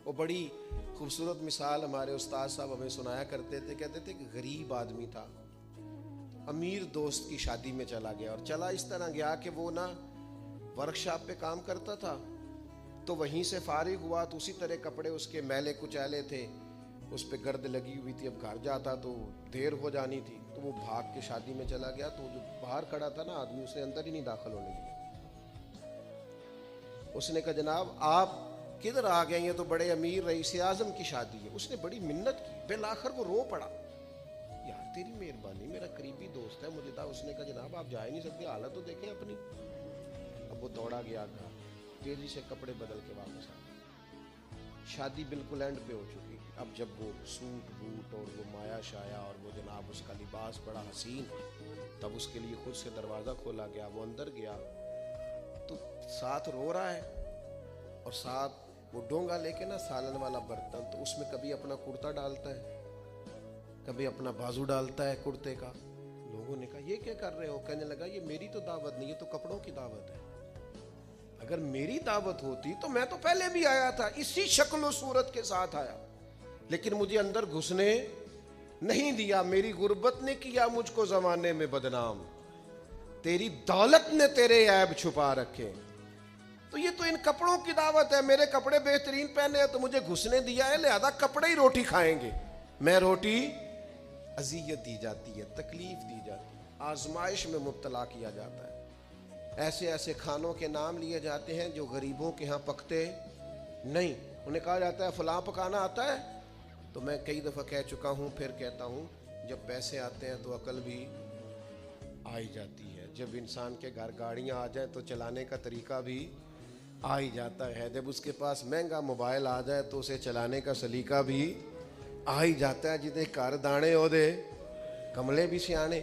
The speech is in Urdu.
وہ بڑی خوبصورت مثال ہمارے استاد صاحب ہمیں سنایا کرتے تھے. کہتے تھے کہ غریب آدمی تھا, امیر دوست کی شادی میں چلا گیا, اور چلا اس طرح گیا کہ وہ نا ورکشاپ پہ کام کرتا تھا, تو وہیں سے فارغ ہوا تو اسی طرح کپڑے اس کے میلے کچیلے تھے, اس پہ گرد لگی ہوئی تھی. اب گھر جاتا تو دیر ہو جانی تھی, تو وہ بھاگ کے شادی میں چلا گیا. تو جو باہر کھڑا تھا نا آدمی, اس نے اندر ہی نہیں داخل ہونے دیا. اس نے کہا جناب آپ کدھر آ گئے, یہ تو بڑے امیر رئیس اعظم کی شادی ہے. اس نے بڑی منت کی, بالآخر وہ رو پڑا, یار تیری مہربانی, میرا قریبی دوست ہے, مجھے تھا. اس نے کہا جناب آپ جا ہی نہیں سکتے, حالت تو دیکھیں اپنی. اب وہ دوڑا گیا گھر, تیزی سے کپڑے بدل کے واپس آ گیا. شادی بالکل اینڈ پہ ہو چکی. اب جب وہ سوٹ بوٹ اور وہ مایا شایا اور وہ جناب اس کا لباس بڑا حسین, تب اس کے لیے خود سے دروازہ کھولا گیا. وہ اندر گیا تو ساتھ رو رہا ہے, اور ساتھ وہ ڈونگا لے کے نا سالن والا برتن, تو اس میں کبھی اپنا کرتا ڈالتا ہے, کبھی اپنا بازو ڈالتا ہے کرتے کا. لوگوں نے کہا یہ کیا کر رہے ہو؟ کہنے لگا یہ میری تو دعوت نہیں, یہ تو کپڑوں کی دعوت ہے. اگر میری دعوت ہوتی تو میں تو پہلے بھی آیا تھا, اسی شکل و صورت کے ساتھ آیا, لیکن مجھے اندر گھسنے نہیں دیا. میری غربت نے کیا مجھ کو زمانے میں بدنام, تیری دولت نے تیرے عیب چھپا رکھے. تو یہ تو ان کپڑوں کی دعوت ہے, میرے کپڑے بہترین پہنے ہیں تو مجھے گھسنے دیا ہے, لہذا کپڑے ہی روٹی کھائیں گے. میں روٹی اذیت دی جاتی ہے, تکلیف دی جاتی ہے, آزمائش میں مبتلا کیا جاتا ہے. ایسے ایسے کھانوں کے نام لیے جاتے ہیں جو غریبوں کے ہاں پکتے نہیں. انہیں کہا جاتا ہے فلاں پکانا آتا ہے, تو میں کئی دفعہ کہہ چکا ہوں, پھر کہتا ہوں, جب پیسے آتے ہیں تو عقل بھی آئی جاتی ہے. جب انسان کے گھر گاڑیاں آ جائیں تو چلانے کا طریقہ بھی آ ہی جاتا ہے. جب اس کے پاس مہنگا موبائل آ جائے تو اسے چلانے کا سلیقہ بھی آ ہی جاتا ہے. جتنے کار دانے ہو دے کملے بھی سیانے.